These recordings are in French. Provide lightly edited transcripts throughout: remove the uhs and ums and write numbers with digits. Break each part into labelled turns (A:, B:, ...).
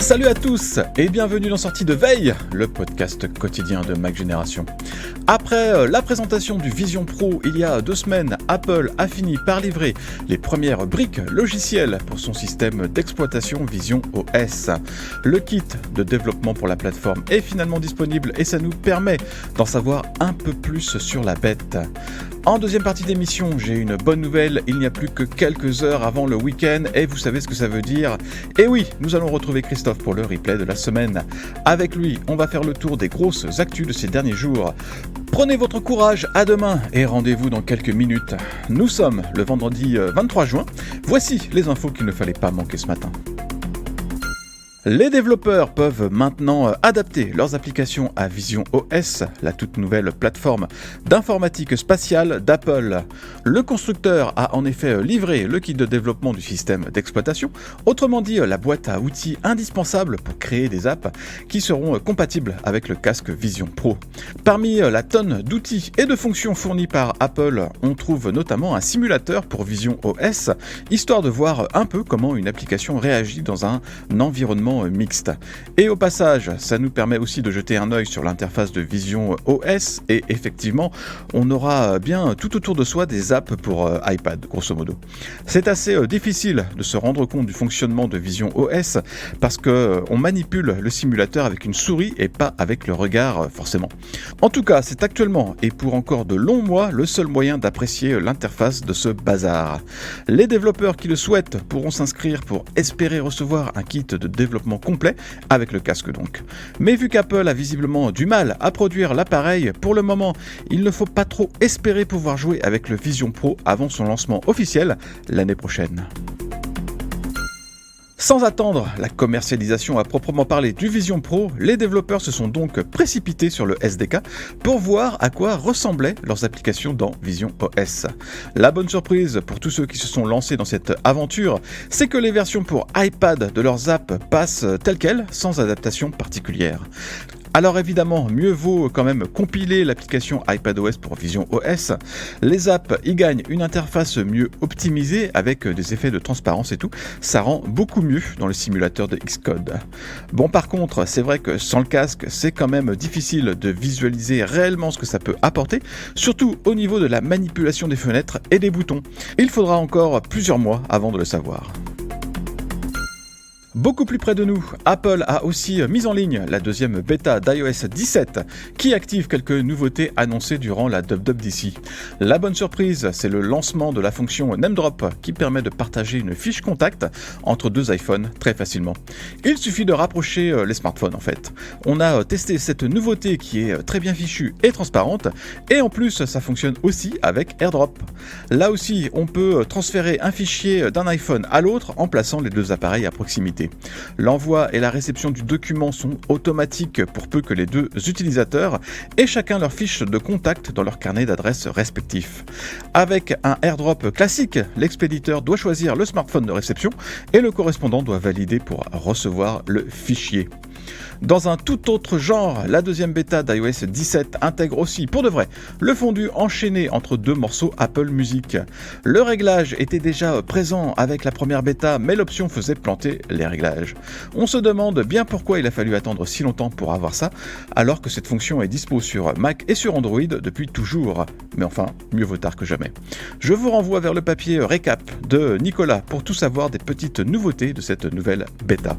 A: Salut à tous et bienvenue dans Sortie de Veille, le podcast quotidien de Mac Génération. Après la présentation du Vision Pro il y a 2 semaines, Apple a fini par livrer les premières briques logicielles pour son système d'exploitation Vision OS. Le kit de développement pour la plateforme est finalement disponible et ça nous permet d'en savoir un peu plus sur la bête. En deuxième partie d'émission, j'ai une bonne nouvelle, il n'y a plus que quelques heures avant le week-end et vous savez ce que ça veut dire. Et oui, nous allons retrouver Christophe pour le replay de la semaine. Avec lui, on va faire le tour des grosses actus de ces derniers jours. Prenez votre courage, à demain et rendez-vous dans quelques minutes. Nous sommes le vendredi 23 juin, voici les infos qu'il ne fallait pas manquer ce matin. Les développeurs peuvent maintenant adapter leurs applications à Vision OS, la toute nouvelle plateforme d'informatique spatiale d'Apple. Le constructeur a en effet livré le kit de développement du système d'exploitation, autrement dit la boîte à outils indispensable pour créer des apps qui seront compatibles avec le casque Vision Pro. Parmi la tonne d'outils et de fonctions fournis par Apple, on trouve notamment un simulateur pour Vision OS, histoire de voir un peu comment une application réagit dans un environnement mixte. Et au passage, ça nous permet aussi de jeter un œil sur l'interface de Vision OS et effectivement, on aura bien tout autour de soi des apps pour iPad, grosso modo. C'est assez difficile de se rendre compte du fonctionnement de Vision OS parce qu'on manipule le simulateur avec une souris et pas avec le regard forcément. En tout cas, c'est actuellement et pour encore de longs mois le seul moyen d'apprécier l'interface de ce bazar. Les développeurs qui le souhaitent pourront s'inscrire pour espérer recevoir un kit de développement complet, avec le casque donc. Mais vu qu'Apple a visiblement du mal à produire l'appareil, pour le moment, il ne faut pas trop espérer pouvoir jouer avec le Vision Pro avant son lancement officiel l'année prochaine. Sans attendre la commercialisation à proprement parler du Vision Pro, les développeurs se sont donc précipités sur le SDK pour voir à quoi ressemblaient leurs applications dans Vision OS. La bonne surprise pour tous ceux qui se sont lancés dans cette aventure, c'est que les versions pour iPad de leurs apps passent telles quelles, sans adaptation particulière. Alors évidemment, mieux vaut quand même compiler l'application iPadOS pour Vision OS. Les apps y gagnent une interface mieux optimisée avec des effets de transparence et tout. Ça rend beaucoup mieux dans le simulateur de Xcode. Bon, par contre, c'est vrai que sans le casque, c'est quand même difficile de visualiser réellement ce que ça peut apporter, surtout au niveau de la manipulation des fenêtres et des boutons. Il faudra encore plusieurs mois avant de le savoir. Beaucoup plus près de nous, Apple a aussi mis en ligne la deuxième bêta d'iOS 17 qui active quelques nouveautés annoncées durant la WWDC. La bonne surprise, c'est le lancement de la fonction NameDrop qui permet de partager une fiche contact entre 2 iPhones très facilement. Il suffit de rapprocher les smartphones en fait. On a testé cette nouveauté qui est très bien fichue et transparente et en plus ça fonctionne aussi avec AirDrop. Là aussi, on peut transférer un fichier d'un iPhone à l'autre en plaçant les 2 appareils à proximité. L'envoi et la réception du document sont automatiques pour peu que les 2 utilisateurs aient chacun leur fiche de contact dans leur carnet d'adresses respectifs. Avec un AirDrop classique, l'expéditeur doit choisir le smartphone de réception et le correspondant doit valider pour recevoir le fichier. Dans un tout autre genre, la deuxième bêta d'iOS 17 intègre aussi, pour de vrai, le fondu enchaîné entre 2 morceaux Apple Music. Le réglage était déjà présent avec la première bêta, mais l'option faisait planter les réglages. On se demande bien pourquoi il a fallu attendre si longtemps pour avoir ça, alors que cette fonction est dispo sur Mac et sur Android depuis toujours. Mais enfin, mieux vaut tard que jamais. Je vous renvoie vers le papier récap de Nicolas pour tout savoir des petites nouveautés de cette nouvelle bêta.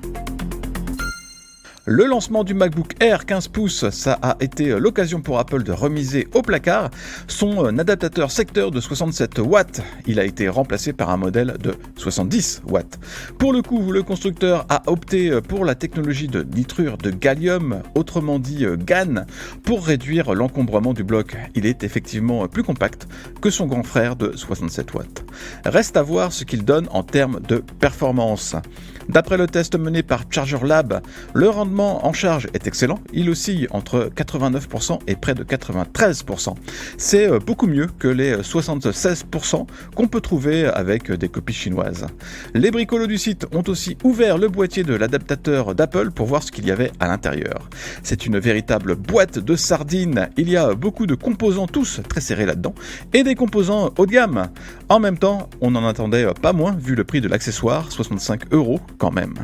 A: Le lancement du MacBook Air 15 pouces, ça a été l'occasion pour Apple de remiser au placard son adaptateur secteur de 67 watts. Il a été remplacé par un modèle de 70 watts. Pour le coup, le constructeur a opté pour la technologie de nitrure de gallium, autrement dit GaN, pour réduire l'encombrement du bloc. Il est effectivement plus compact que son grand frère de 67 watts. Reste à voir ce qu'il donne en termes de performance. D'après le test mené par Charger Lab, le rendement en charge est excellent, il oscille entre 89% et près de 93%. C'est beaucoup mieux que les 76% qu'on peut trouver avec des copies chinoises. Les bricolos du site ont aussi ouvert le boîtier de l'adaptateur d'Apple pour voir ce qu'il y avait à l'intérieur. C'est une véritable boîte de sardines, il y a beaucoup de composants tous très serrés là-dedans, et des composants haut de gamme. En même temps, on n'en attendait pas moins vu le prix de l'accessoire, 65 € quand même.